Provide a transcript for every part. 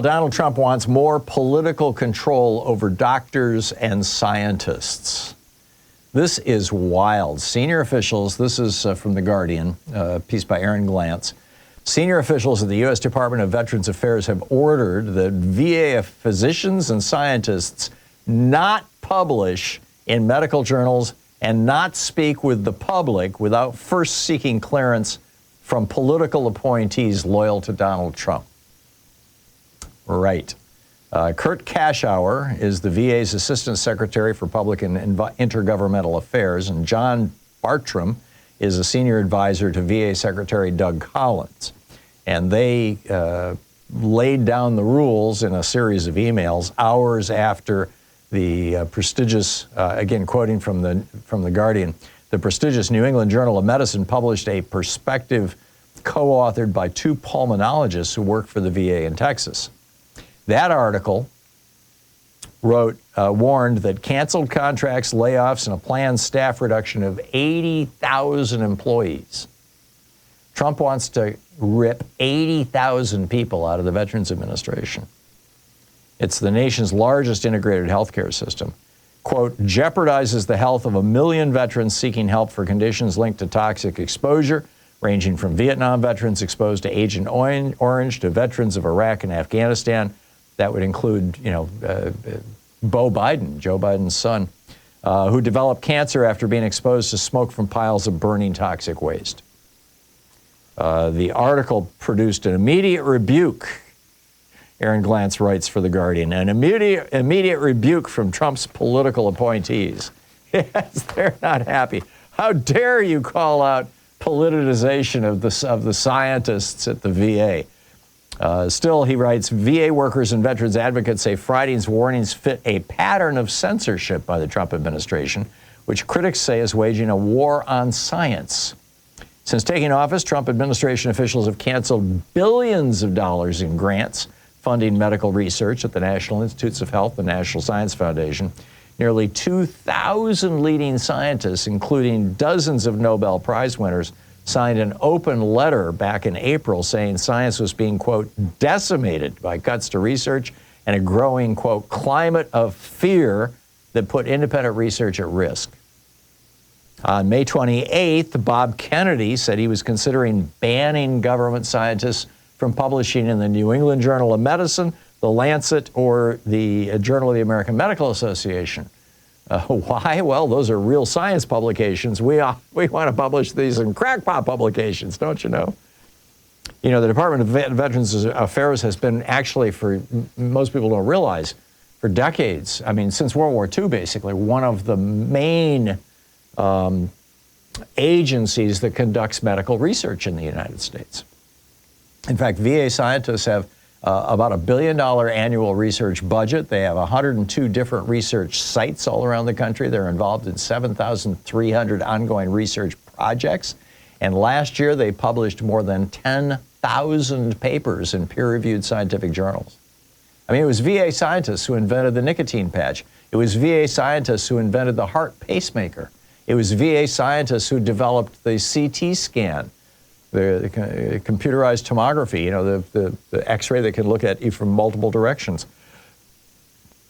Donald Trump wants more political control over doctors and scientists. This is wild. Senior officials, this is from The Guardian, a piece by Aaron Glantz. Senior officials of the U.S. Department of Veterans Affairs have ordered that VA physicians and scientists not publish in medical journals and not speak with the public without first seeking clearance from political appointees loyal to Donald Trump. Right. Kurt Kaschauer is the VA's Assistant Secretary for Public and Intergovernmental Affairs, and John Bartram is a senior advisor to VA Secretary Doug Collins. And they laid down the rules in a series of emails hours after the prestigious, again quoting from the Guardian, the prestigious New England Journal of Medicine published a perspective co-authored by two pulmonologists who work for the VA in Texas. That article warned that canceled contracts, layoffs, and a planned staff reduction of 80,000 employees. Trump wants to rip 80,000 people out of the Veterans Administration. It's the nation's largest integrated healthcare system. Quote, jeopardizes the health of 1 million veterans seeking help for conditions linked to toxic exposure, ranging from Vietnam veterans exposed to Agent Orange to veterans of Iraq and Afghanistan. That would include, Joe Biden's son, who developed cancer after being exposed to smoke from piles of burning toxic waste. The article produced an immediate rebuke, Aaron Glantz writes for The Guardian, an immediate rebuke from Trump's political appointees. Yes, they're not happy. How dare you call out politicization of the scientists at the VA? Still, he writes, VA workers and veterans advocates say Friday's warnings fit a pattern of censorship by the Trump administration, which critics say is waging a war on science. Since taking office, Trump administration officials have canceled billions of dollars in grants funding medical research at the National Institutes of Health, the National Science Foundation. Nearly 2,000 leading scientists, including dozens of Nobel Prize winners, signed an open letter back in April saying science was being, quote, decimated by cuts to research and a growing, quote, climate of fear that put independent research at risk. On May 28th, Bob Kennedy said he was considering banning government scientists from publishing in the New England Journal of Medicine, the Lancet, or the Journal of the American Medical Association. Why? Well, those are real science publications. We want to publish these in crackpot publications, don't you know? You know, the Department of Veterans Affairs has been actually, for most people don't realize, for decades, I mean, since World War II, basically, one of the main agencies that conducts medical research in the United States. In fact, VA scientists have about $1 billion annual research budget. They have 102 different research sites all around the country. They're involved in 7,300 ongoing research projects. And last year, they published more than 10,000 papers in peer-reviewed scientific journals. I mean, it was VA scientists who invented the nicotine patch. It was VA scientists who invented the heart pacemaker. It was VA scientists who developed the CT scan, the computerized tomography, you know, the X-ray that can look at you from multiple directions.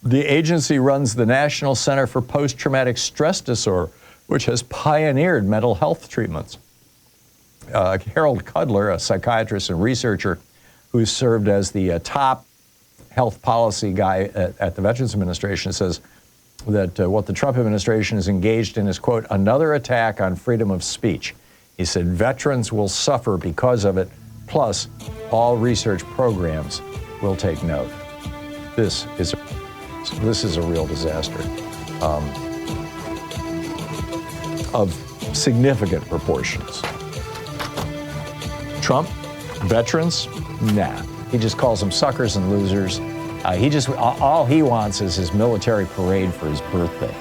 The agency runs the National Center for Post-Traumatic Stress Disorder, which has pioneered mental health treatments. Harold Kudler, a psychiatrist and researcher who served as the top health policy guy at the Veterans Administration, says that what the Trump administration is engaged in is, quote, another attack on freedom of speech. He said veterans will suffer because of it, plus all research programs will take note. This is a real disaster of significant proportions. Trump, veterans, nah. He just calls them suckers and losers. All he wants is his military parade for his birthday.